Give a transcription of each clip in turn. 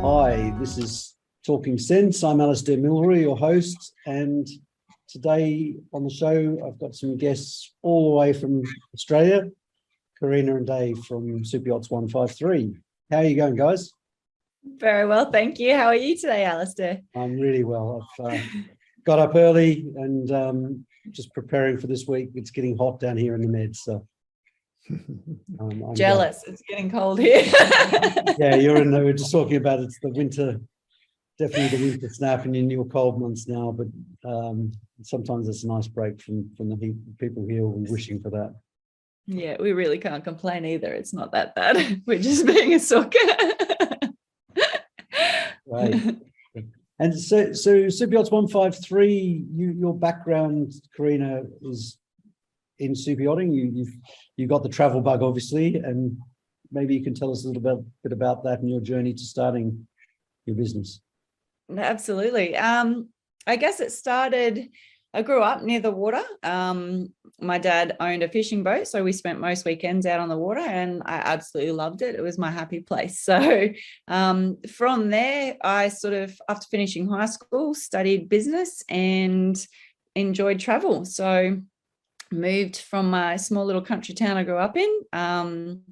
Hi, this is Talking Sense. I'm Alistair Milroy, your host, and today on the show I've got some guests all the way from Australia, Corina and Dave from Superyachts 153. How are you going, guys? Very well, thank you. How are you today, Alistair? I'm really well. I've got up early and just preparing for this week. It's getting hot down here in the Med, so I'm jealous. It's getting cold here. Yeah, we're just talking about it's the winter, definitely the winter snap in your cold months now, but sometimes it's a nice break from the heat. People here will be wishing for that. Yeah, we really can't complain either. It's not that bad. We're just being a sucker. Right. And so Superyachts 153, your background, Corina, is in super yachting. You got the travel bug, obviously, and maybe you can tell us a little bit about that and your journey to starting your business. Absolutely. I guess it started, I grew up near the water. My dad owned a fishing boat, so we spent most weekends out on the water, and I absolutely loved it. It was my happy place. So from there, I sort of, after finishing high school, studied business and enjoyed travel. So moved from my small little country town I grew up in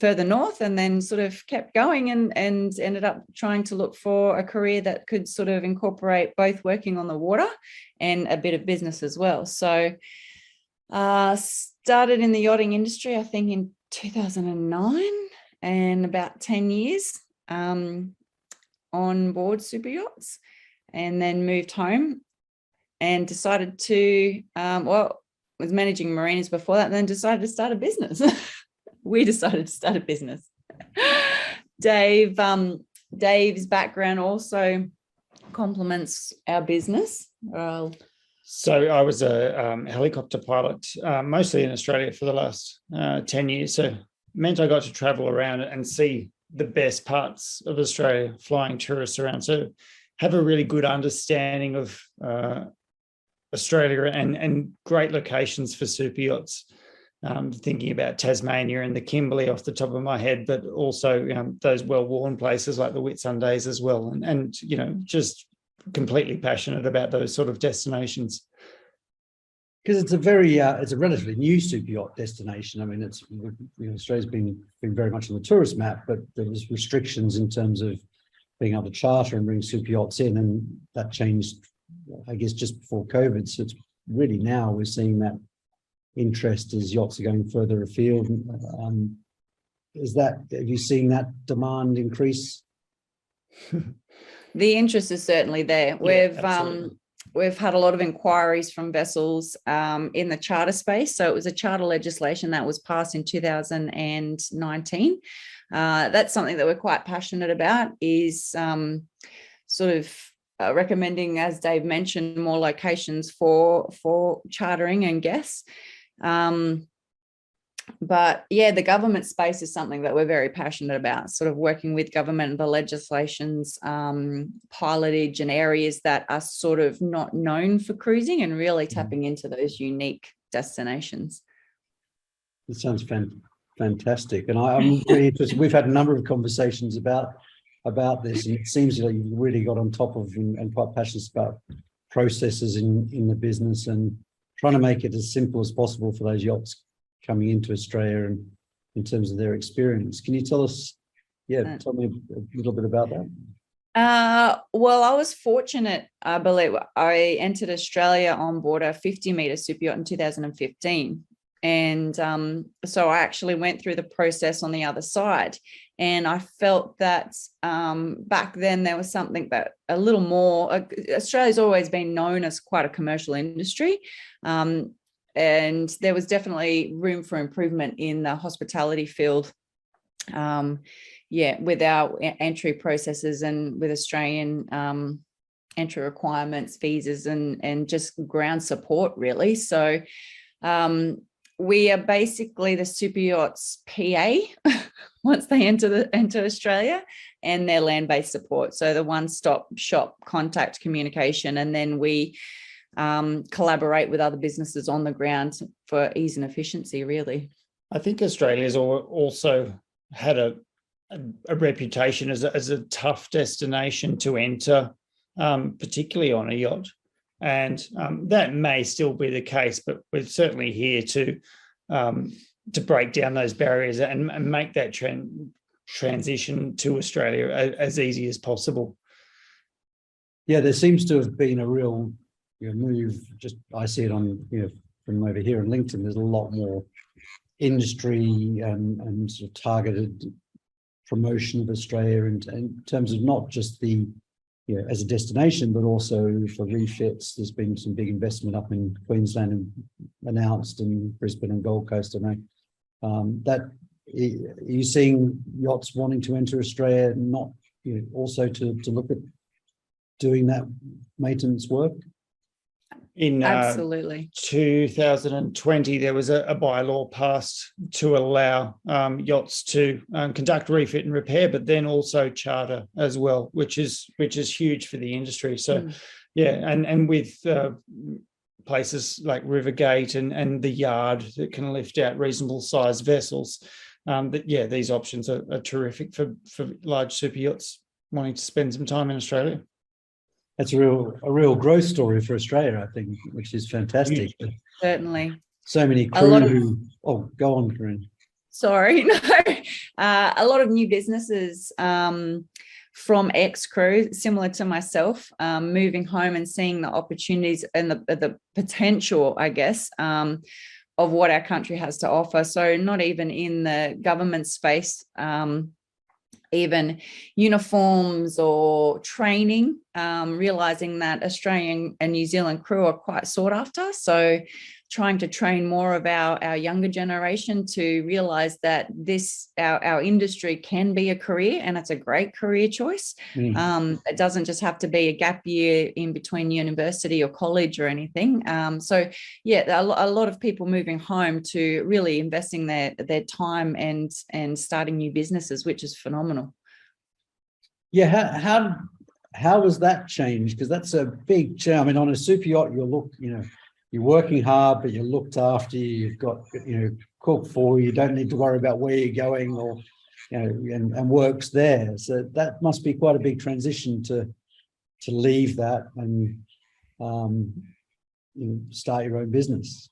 further north, and then sort of kept going and ended up trying to look for a career that could sort of incorporate both working on the water and a bit of business as well. So started in the yachting industry, I think in 2009, and about 10 years on board super yachts, and then moved home and decided to, was managing marinas before that, and then decided to start a business. We decided to start a business. Dave's background also complements our business. So I was a helicopter pilot, mostly in Australia for the last 10 years. So it meant I got to travel around and see the best parts of Australia, flying tourists around. So have a really good understanding of Australia and great locations for super yachts. Thinking about Tasmania and the Kimberley off the top of my head, but also those well-worn places like the Whitsundays as well. And just completely passionate about those sort of destinations. Because it's a relatively new super yacht destination. I mean, Australia's been very much on the tourist map, but there was restrictions in terms of being able to charter and bring super yachts in, and that changed, I guess, just before COVID. So it's really now we're seeing that interest as yachts are going further afield. Have you seen that demand increase? The interest is certainly there. Yeah, We've had a lot of inquiries from vessels in the charter space. So it was a charter legislation that was passed in 2019. That's something that we're quite passionate about, is sort of recommending, as Dave mentioned, more locations for chartering and guests. But yeah, the government space is something that we're very passionate about, sort of working with government and the legislations, pilotage and areas that are sort of not known for cruising, and really tapping into those unique destinations. It sounds fantastic. And I'm really interested. We've had a number of conversations about this, and it seems like you've really got on top of and quite passionate about processes in the business and trying to make it as simple as possible for those yachts coming into Australia and in terms of their experience. Can you tell us, tell me a little bit about that? Well, I was fortunate. I believe I entered Australia on board a 50-meter super yacht in 2015. And so I actually went through the process on the other side. And I felt that back then there was something that a little more, Australia's always been known as quite a commercial industry. And there was definitely room for improvement in the hospitality field. With our entry processes and with Australian entry requirements, visas, and just ground support, really. So we are basically the super yachts PA once they enter Australia, and their land-based support. So the one-stop shop contact communication, and then we collaborate with other businesses on the ground for ease and efficiency, really. I think Australia's also had a a reputation as a tough destination to enter, particularly on a yacht. And that may still be the case, but we're certainly here to break down those barriers and make that transition to Australia as easy as possible. Yeah, there seems to have been a real move. Just I see it on from over here on LinkedIn. There's a lot more industry and sort of targeted promotion of Australia in terms of not just the as a destination, but also for refits. There's been some big investment up in Queensland and announced, and Brisbane and Gold Coast. I know that are you seeing yachts wanting to enter Australia, not also to look at doing that maintenance work? In Absolutely. 2020, there was a bylaw passed to allow yachts to conduct refit and repair, but then also charter as well, which is huge for the industry. So, yeah, and with places like Rivergate and the Yard that can lift out reasonable sized vessels, these options are terrific for large super yachts wanting to spend some time in Australia. That's a real growth story for Australia, I think, which is fantastic. Certainly. So many crew go on, Corina. Sorry, no. A lot of new businesses from ex-crew, similar to myself, moving home and seeing the opportunities and the potential, I guess, of what our country has to offer. So not even in the government space, even uniforms or training, realizing that Australian and New Zealand crew are quite sought after. So trying to train more of our younger generation to realize that our industry can be a career, and it's a great career choice. It doesn't just have to be a gap year in between university or college or anything. So yeah, a lot of people moving home to really investing their time and starting new businesses, which is phenomenal. Yeah, how was that changed? Because that's a big change. I mean, on a super yacht, you're working hard, but you're looked after. You've got cook for you. You don't need to worry about where you're going or and work's there. So that must be quite a big transition to leave that and start your own business.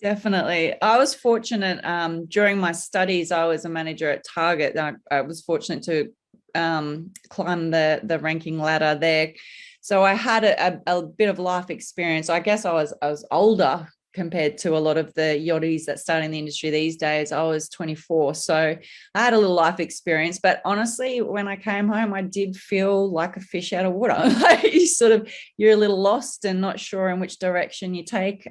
Definitely. I was fortunate during my studies. I was a manager at Target. I was fortunate to climb the ranking ladder there. So I had a bit of life experience. I guess I was older compared to a lot of the yachties that start in the industry these days. I was 24, so I had a little life experience. But honestly, when I came home, I did feel like a fish out of water. You're a little lost and not sure in which direction you take.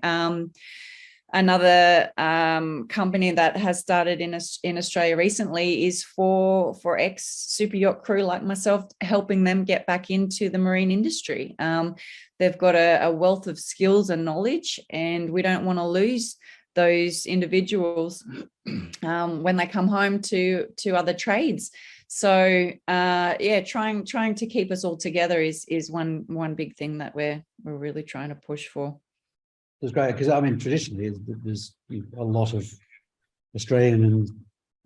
Another company that has started in Australia recently is for ex super yacht crew like myself, helping them get back into the marine industry. They've got a wealth of skills and knowledge, and we don't want to lose those individuals when they come home to other trades. So trying to keep us all together is one big thing that we're really trying to push for. It's great because I mean traditionally there's a lot of Australian and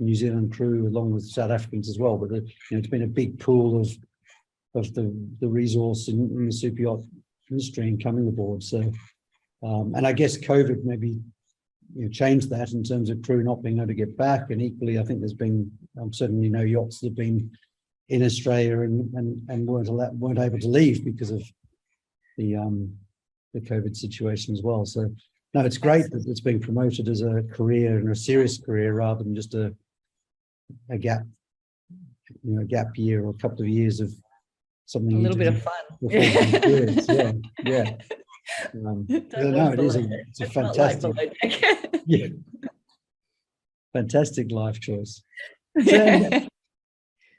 New Zealand crew along with South Africans as well, but it's been a big pool of the resource in the super yacht industry and coming aboard. So and I guess COVID maybe changed that in terms of crew not being able to get back, and equally I think there's been certainly no yachts that have been in Australia and weren't able to leave because of the COVID situation as well. So no, it's great that it's being promoted as a career and a serious career rather than just a gap year or a couple of years of something. A little bit of fun. Yeah. No, it's a fantastic, fantastic life choice. So,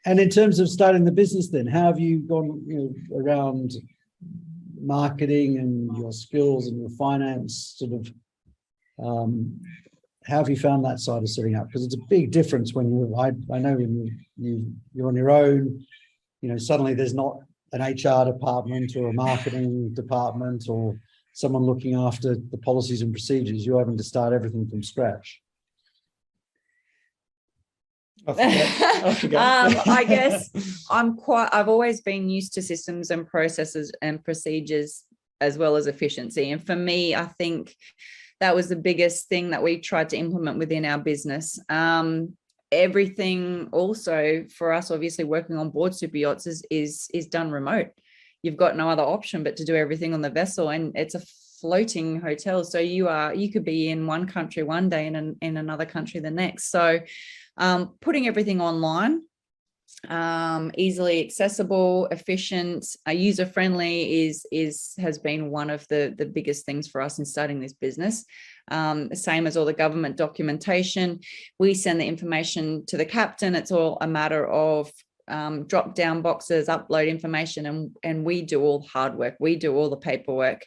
and in terms of starting the business, then how have you gone around marketing and your skills and your finance sort of how have you found that side of setting up? Because it's a big difference when I know when you're on your own, suddenly there's not an HR department or a marketing department or someone looking after the policies and procedures. You're having to start everything from scratch. Off you go. I guess I've always been used to systems and processes and procedures as well as efficiency. And for me, I think that was the biggest thing that we tried to implement within our business. Everything also for us, obviously working on board super yachts is done remote. You've got no other option but to do everything on the vessel, and it's a floating hotel. So you could be in one country one day and in another country the next. So putting everything online, easily accessible, efficient, user friendly has been one of the biggest things for us in starting this business. Same as all the government documentation. We send the information to the captain. It's all a matter of drop down boxes, upload information, and we do all the hard work. We do all the paperwork.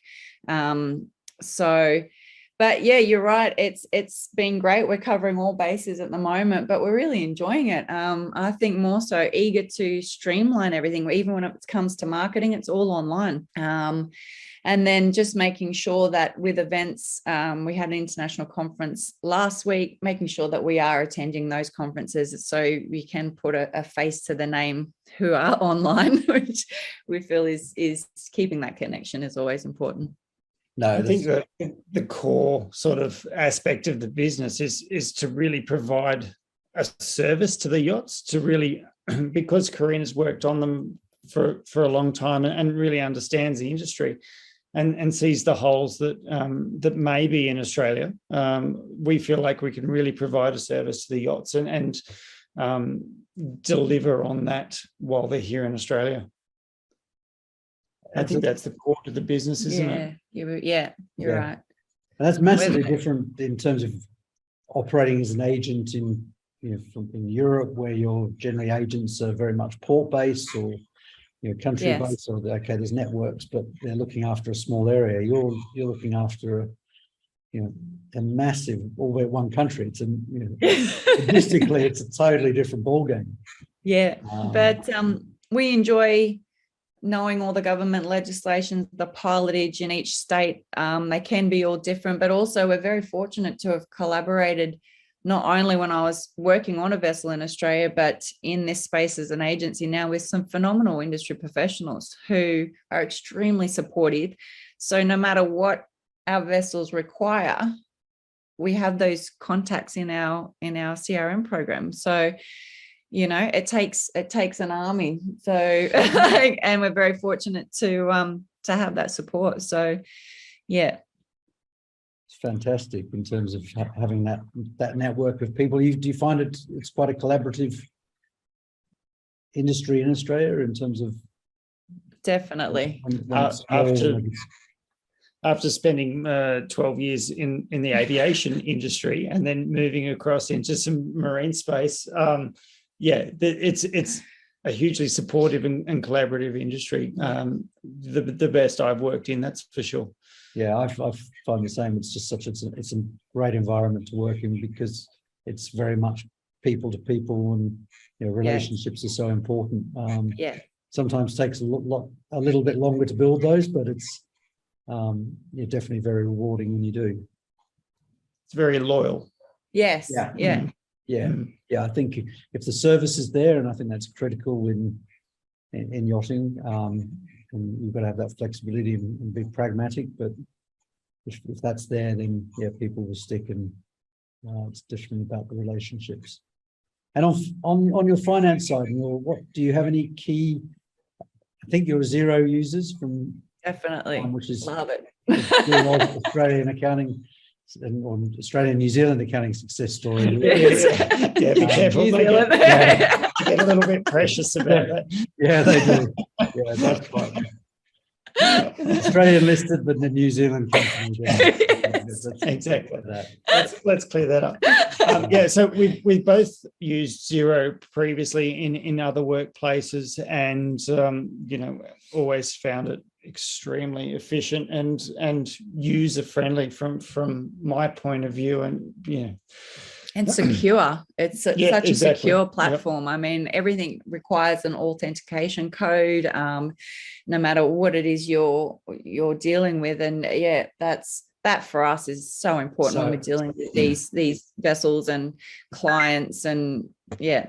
But yeah, you're right. It's been great. We're covering all bases at the moment, but we're really enjoying it. I think more so eager to streamline everything. Even when it comes to marketing, it's all online. And then just making sure that with events, we had an international conference last week, making sure that we are attending those conferences so we can put a face to the name who are online, which we feel is keeping that connection is always important. No, I think that the core sort of aspect of the business is to really provide a service to the yachts, to really, because Corina's worked on them for a long time and really understands the industry and sees the holes that may be in Australia. We feel like we can really provide a service to the yachts and deliver on that while they're here in Australia. I think that's the core to the business, isn't it? You're right. And that's massively different in terms of operating as an agent in Europe, where you're generally agents are very much port-based or country-based. Or there's networks, but they're looking after a small area. You're looking after a massive, albeit one country. It's logistically, it's a totally different ballgame. Yeah, but we enjoy knowing all the government legislation, the pilotage in each state. They can be all different, but also we're very fortunate to have collaborated not only when I was working on a vessel in Australia, but in this space as an agency now with some phenomenal industry professionals who are extremely supportive. So no matter what our vessels require, we have those contacts in our CRM program. So it takes an army. So, and we're very fortunate to have that support. So, yeah. It's fantastic in terms of having that network of people. Do you find it's quite a collaborative industry in Australia in terms of? Definitely. After spending 12 years in the aviation industry and then moving across into some marine space, it's a hugely supportive and collaborative industry. The best I've worked in, that's for sure. Yeah, I find the same. It's just it's a great environment to work in because it's very much people to people, and relationships are so important. Sometimes takes a little bit longer to build those, but it's definitely very rewarding when you do. It's very loyal. Yes. Yeah. I think if the service is there, and I think that's critical in yachting, and you've got to have that flexibility and be pragmatic. But if that's there, then people will stick, and it's definitely about the relationships. And on your finance side, what do you have any key? I think you're Xero users from definitely, which is love it. Australian accounting. Or Australian New Zealand accounting success story. Yeah, be careful. Get a little bit precious about that. Yeah, they do. Yeah, that's right. Australian listed, but the New Zealand company. Exactly that. Let's clear that up. So we both used Xero previously in other workplaces, and always found it extremely efficient and user friendly from my point of view, and secure. It's such a secure platform. Yep. I mean, everything requires an authentication code, no matter what it is you're dealing with, and that for us is so important when we're dealing with these vessels and clients, and Yeah.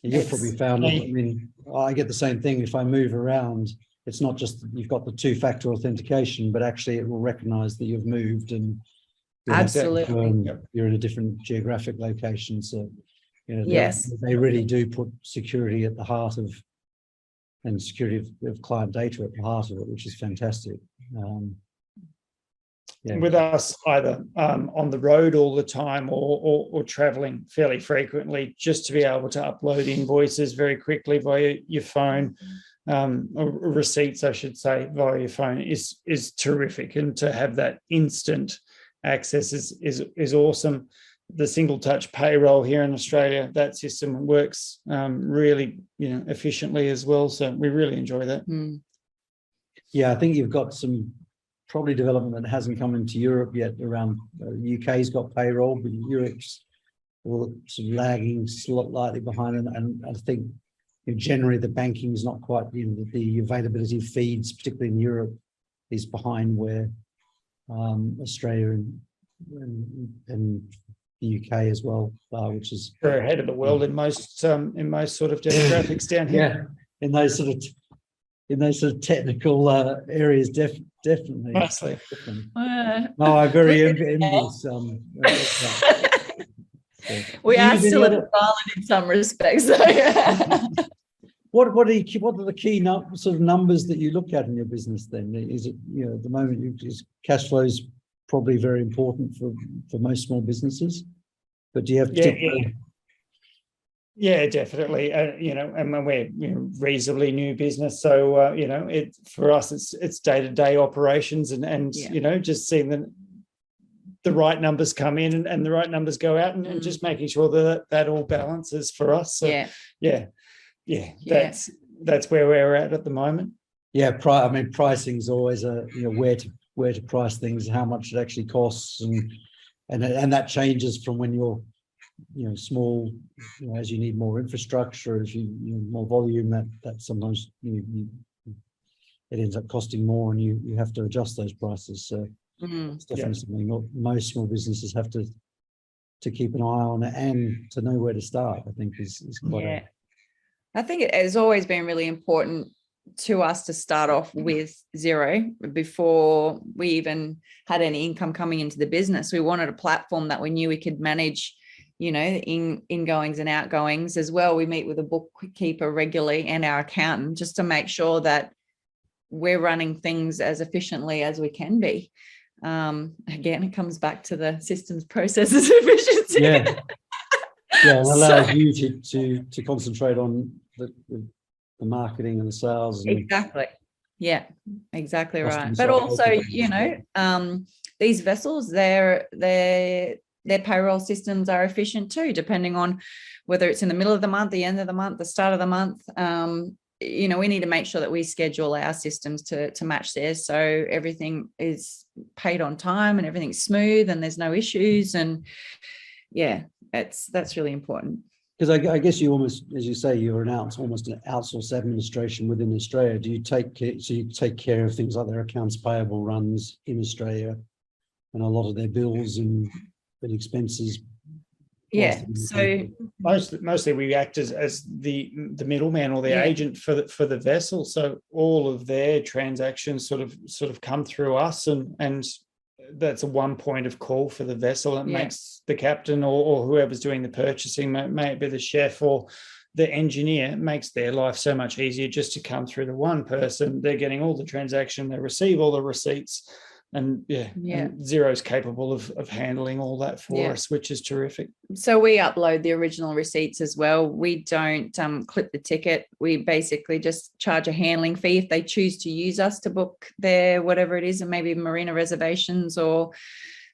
You've probably found it. Yeah. I mean, I get the same thing if I move around. It's not just that you've got the two-factor authentication, but actually it will recognize that you've moved and you'll have to Absolutely. confirm you're in a different geographic location. So, you know, Yes. they really do put security at the heart of, and security of client data at the heart of it, which is fantastic. Yeah. With us, either on the road all the time or traveling fairly frequently, just to be able to upload invoices very quickly via your phone, or receipts, I should say, via your phone is terrific. And to have that instant access is awesome. The single touch payroll here in Australia, that system works really, efficiently as well. So we really enjoy that. Yeah, I think you've got some probably development that hasn't come into Europe yet around UK's got payroll, but Europe's sort of lagging slightly behind. And I think generally the banking is not quite, the availability of feeds, particularly in Europe, is behind where Australia and the UK as well, which is We're ahead of the world in most sort of demographics down here. Yeah, in those sort of technical areas, definitely. Honestly. No, I'm very envious. We are still at an island in some respects. So. What are the key sort of numbers that you look at in your business then? Is it, at the moment, cash flow is probably very important for most small businesses, but do you have particular... Yeah, definitely. And when we're reasonably new business, so it for us it's day-to-day operations and just seeing the right numbers come in and the right numbers go out and just making sure that all balances for us. So that's where we're at the moment. Yeah, pricing is always where to price things, how much it actually costs, and that changes from when you're small, as you need more infrastructure, as you more volume, that sometimes it ends up costing more, and you have to adjust those prices. So it's definitely something most small businesses have to keep an eye on and to know where to start. I think is quite. I think it has always been really important to us to start off with zero before we even had any income coming into the business. We wanted a platform that we knew we could manage, ingoings and outgoings as well. We meet with a bookkeeper regularly and our accountant just to make sure that we're running things as efficiently as we can be. Again, it comes back to the systems, processes, efficiency. Yeah, it allows you to concentrate on the marketing and the sales. Exactly. Yeah, exactly right. But also, these vessels, their payroll systems are efficient too, depending on whether it's in the middle of the month, the end of the month, the start of the month. We need to make sure that we schedule our systems to match theirs, so everything is paid on time and everything's smooth and there's no issues. And that's really important. Because I guess you almost, as you say, you're almost an outsourced administration within Australia. Do you take care of things like their accounts payable runs in Australia and a lot of their bills and expenses? Yeah, so mostly we act as the middleman or the agent for the vessel. So all of their transactions sort of come through us, and that's a one point of call for the vessel. It makes the captain or whoever's doing the purchasing, may it be the chef or the engineer, makes their life so much easier just to come through the one person. They're getting all the transaction, they receive all the receipts, and and Xero's capable of handling all that for us, which is terrific. So we upload the original receipts as well. We don't clip the ticket. We basically just charge a handling fee if they choose to use us to book their whatever it is, and maybe marina reservations or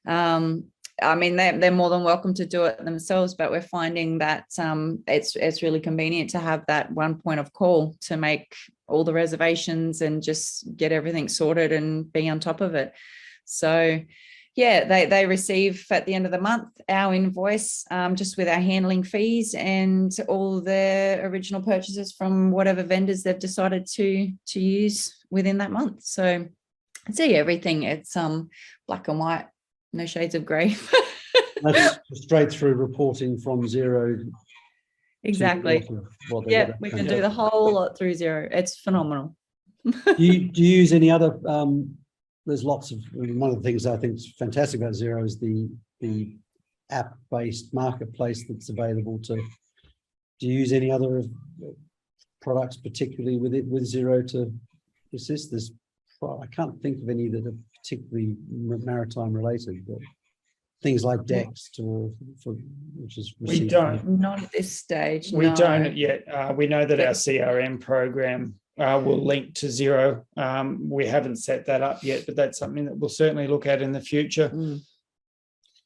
they're more than welcome to do it themselves, but we're finding that it's really convenient to have that one point of call to make all the reservations and just get everything sorted and be on top of it. So they receive at the end of the month our invoice just with our handling fees and all the original purchases from whatever vendors they've decided to use within that month. So everything, it's black and white, no shades of grey. That's straight through reporting from Xero Exactly. What they Yeah, got. we can do the whole lot through Xero. It's phenomenal. Do you use any other? There's lots of. One of the things I think is fantastic about Xero is the app-based marketplace that's available to. Do you use any other products, particularly with Xero to assist? I can't think of any that are particularly maritime related, but things like Dex which is we don't. Not at this stage. We no. don't yet. We know that our CRM program will link to Xero. We haven't set that up yet, but that's something that we'll certainly look at in the future.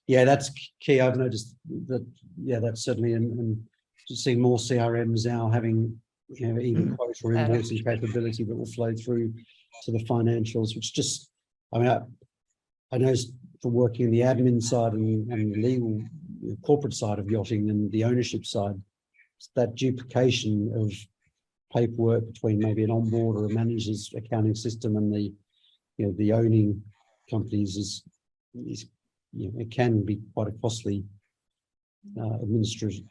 Yeah, that's key. I've noticed that. Yeah, that's certainly, and to see more CRMs now having, even quote or invoicing capability that will flow through to the financials, which just, I mean, I know from working in the admin side and the legal corporate side of yachting and the ownership side, that duplication of paperwork between maybe an onboard or a manager's accounting system and the owning companies is it can be quite a costly administrative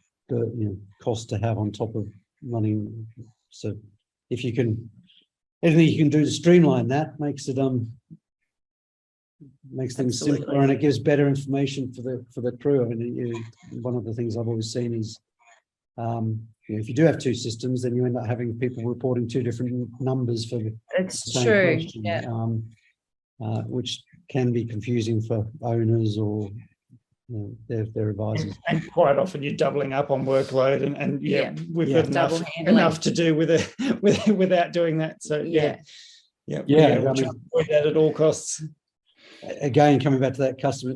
cost to have on top of running. So if you can, anything you can do to streamline that makes it makes things simpler, and it gives better information for the crew. I mean, one of the things I've always seen is if you do have two systems, then you end up having people reporting two different numbers for the same true question, yeah. Which can be confusing for owners or their advisors. And quite often you're doubling up on workload, and we've got enough to do with it without doing that. So we'll try to avoid that at all costs. Again, coming back to that customer,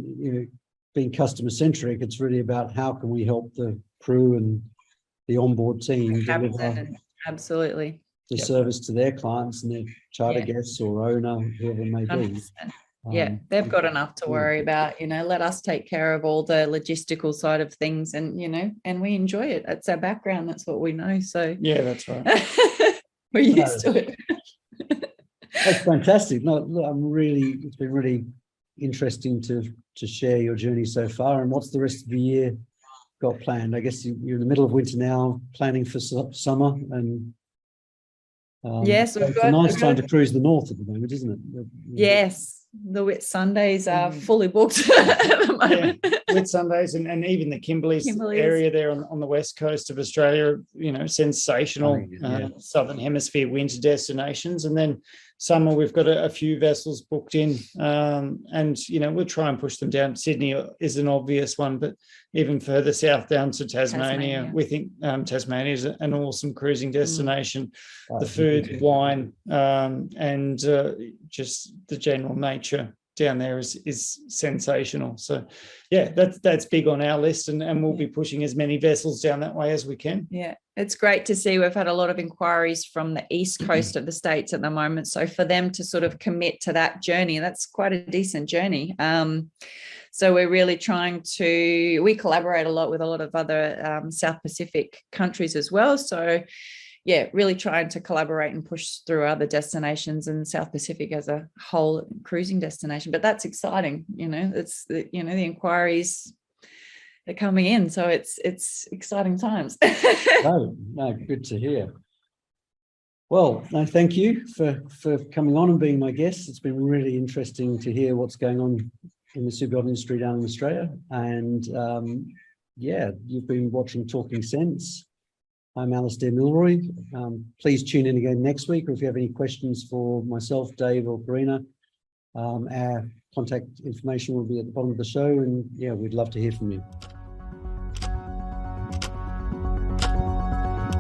being customer centric, it's really about how can we help the crew and the onboard team deliver absolutely the service to their clients and their charter guests or owner, whoever it may be. They've got enough to worry about. Let us take care of all the logistical side of things, and and we enjoy it. It's our background. That's what we know. So yeah, that's right. We're used to it. That's fantastic. It's been really interesting to share your journey so far. And what's the rest of the year got planned? I guess you're in the middle of winter now, planning for summer, and yes, it's a nice time to cruise the north at the moment, isn't it? Yes, the Whit Sundays are fully booked at the moment. Whit Sundays and even the Kimberley's area there on the west coast of Australia, sensational southern hemisphere winter destinations. And then summer, we've got a few vessels booked in, and we'll try and push them down. Sydney is an obvious one, but even further south down to Tasmania. We think Tasmania is an awesome cruising destination. The food, wine, and just the general nature down there is sensational. So that's big on our list, and we'll be pushing as many vessels down that way as we can. Yeah, it's great to see. We've had a lot of inquiries from the east coast of the states at the moment, so for them to sort of commit to that journey, that's quite a decent journey. So we're really we collaborate a lot with a lot of other South Pacific countries as well. So really trying to collaborate and push through other destinations, and South Pacific as a whole cruising destination. But that's exciting, it's the inquiries are coming in, so it's exciting times. No, good to hear. Well, no, thank you for coming on and being my guest. It's been really interesting to hear what's going on in the superyacht industry down in Australia. And you've been watching Talking Sense. I'm Alistair Milroy. Please tune in again next week, or if you have any questions for myself, Dave, or Corina, our contact information will be at the bottom of the show, and we'd love to hear from you.